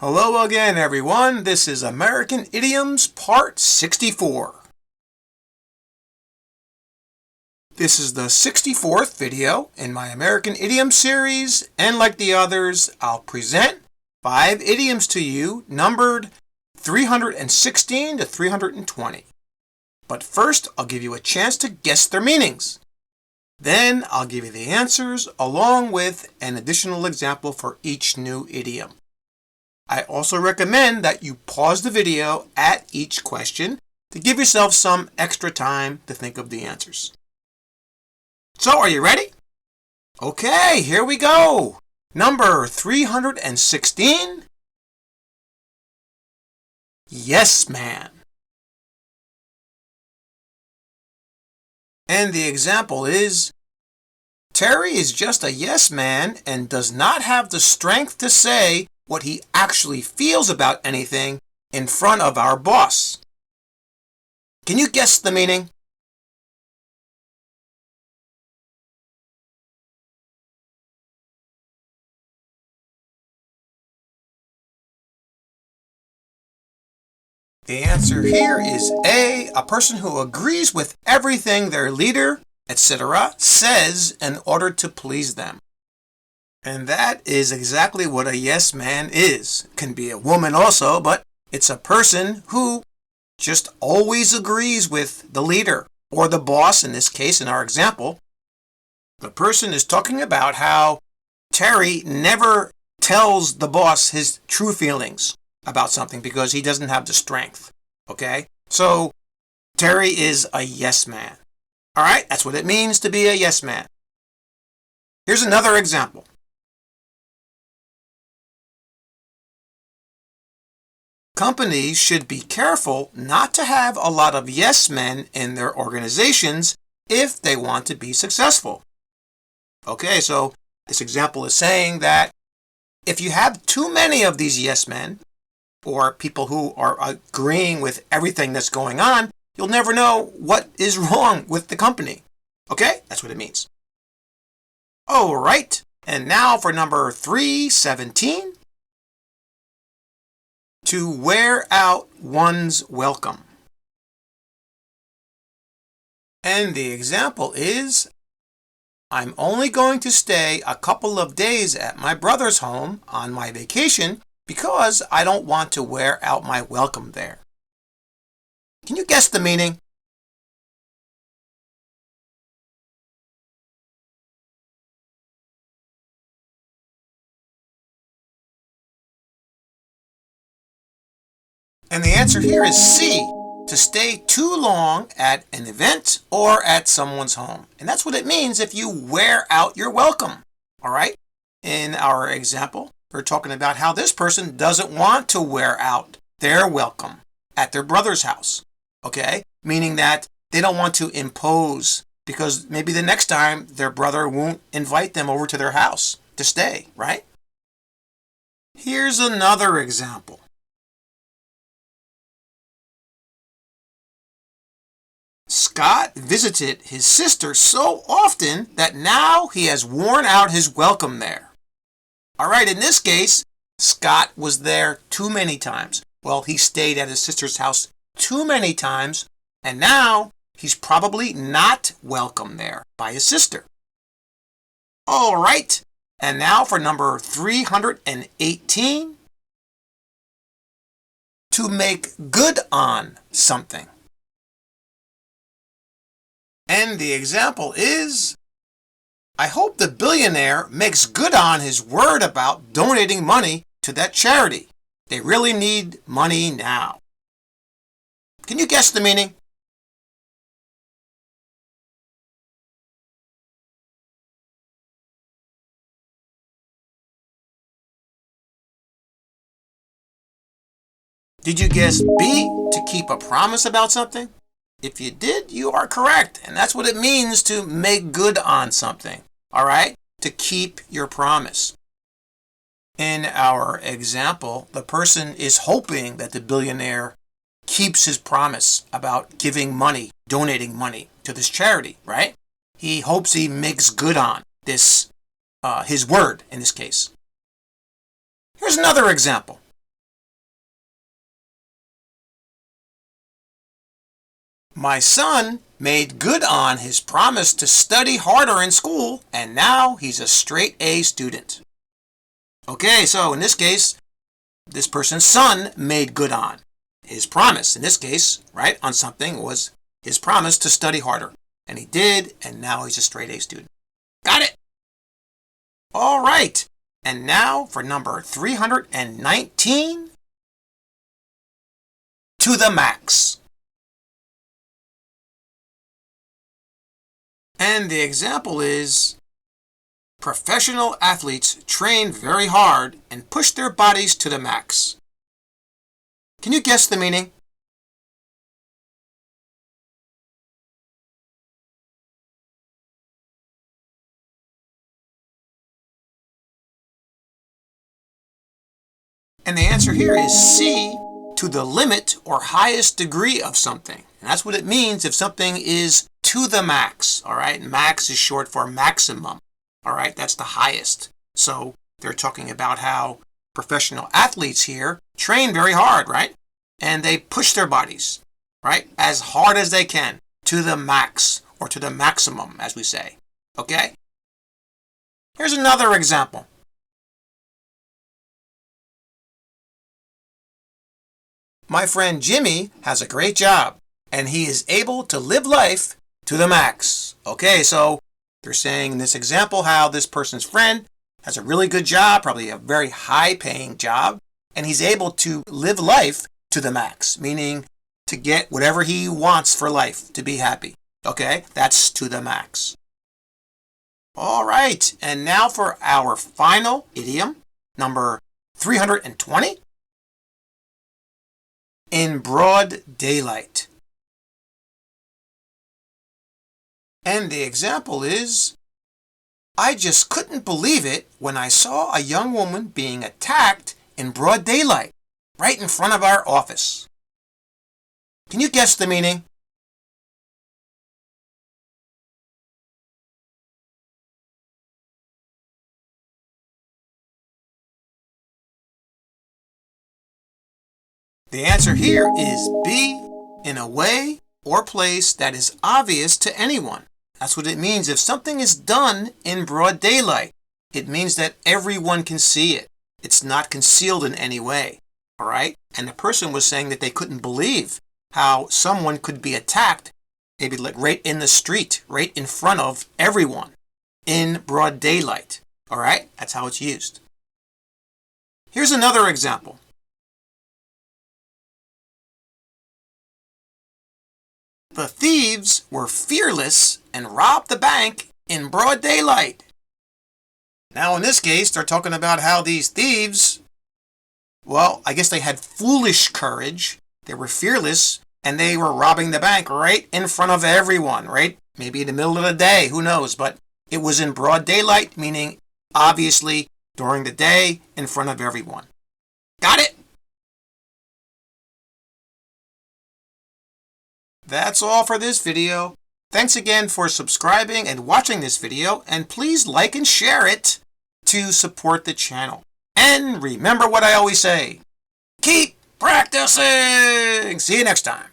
Hello again, everyone. This is American Idioms Part 64. This is the 64th video in my American Idiom series, and like the others, I'll present 5 idioms to you numbered 316 to 320. But first, I'll give you a chance to guess their meanings. Then I'll give you the answers along with an additional example for each new idiom. I also recommend that you pause the video at each question to give yourself some extra time to think of the answers. So, are you ready? Okay, here we go. Number 316. Yes, man. And the example is, Terry is just a yes man and does not have the strength to say what he actually feels about anything in front of our boss. Can you guess the meaning? The answer here is a person who agrees with everything their leader, etc., says in order to please them. And that is exactly what a yes man is. Can be a woman also, but it's a person who just always agrees with the leader, or the boss in this case, in our example. The person is talking about how Terry never tells the boss his true feelings about something because he doesn't have the strength. Okay? So, Terry is a yes man. Alright, that's what it means to be a yes man. Here's another example. Companies should be careful not to have a lot of yes men in their organizations if they want to be successful. Okay, so this example is saying that if you have too many of these yes men, or people who are agreeing with everything that's going on, you'll never know what is wrong with the company. Okay, that's what it means. All right, and now for number 317. To wear out one's welcome. And the example is, I'm only going to stay a couple of days at my brother's home on my vacation because I don't want to wear out my welcome there. Can you guess the meaning? And the answer here is C, to stay too long at an event or at someone's home. And that's what it means if you wear out your welcome. All right? In our example, we're talking about how this person doesn't want to wear out their welcome at their brother's house. Okay? Meaning that they don't want to impose because maybe the next time their brother won't invite them over to their house to stay, right? Here's another example. Scott visited his sister so often that now he has worn out his welcome there. All right, in this case, Scott was there too many times. Well, he stayed at his sister's house too many times, and now he's probably not welcome there by his sister. All right, and now for number 318. To make good on something. And the example is, I hope the billionaire makes good on his word about donating money to that charity. They really need money now. Can you guess the meaning? Did you guess B, to keep a promise about something? If you did, you are correct. And that's what it means to make good on something. All right? To keep your promise. In our example, the person is hoping that the billionaire keeps his promise about giving money, donating money to this charity, right? He hopes he makes good on this, his word in this case. Here's another example. My son made good on his promise to study harder in school, and now he's a straight A student. Okay, so in this case, this person's son made good on his promise. In this case, right, on something was his promise to study harder. And he did, and now he's a straight A student. Got it? All right. And now for number 319, to the max. And the example is, professional athletes train very hard and push their bodies to the max. Can you guess the meaning? And the answer here is C, to the limit or highest degree of something. And that's what it means if something is to the max, all right? Max is short for maximum, all right? That's the highest. So they're talking about how professional athletes here train very hard, right? And they push their bodies, right? As hard as they can to the max or to the maximum, as we say, okay? Here's another example. My friend Jimmy has a great job, and he is able to live life to the max. Okay, so they're saying in this example how this person's friend has a really good job, probably a very high-paying job, and he's able to live life to the max, meaning to get whatever he wants for life, to be happy. Okay, that's to the max. All right, and now for our final idiom, number 320. In broad daylight. And the example is, I just couldn't believe it when I saw a young woman being attacked in broad daylight, right in front of our office. Can you guess the meaning? The answer here is B, in a way or place that is obvious to anyone. That's what it means. If something is done in broad daylight, it means that everyone can see it. It's not concealed in any way, all right? And the person was saying that they couldn't believe how someone could be attacked, maybe like right in the street, right in front of everyone, in broad daylight, all right? That's how it's used. Here's another example. The thieves were fearless and robbed the bank in broad daylight. Now, in this case, they're talking about how these thieves, well, I guess they had foolish courage. They were fearless, and they were robbing the bank right in front of everyone, right? Maybe in the middle of the day, who knows? But it was in broad daylight, meaning obviously during the day in front of everyone. Got it? That's all for this video. Thanks again for subscribing and watching this video, and please like and share it to support the channel. And remember what I always say, keep practicing! See you next time.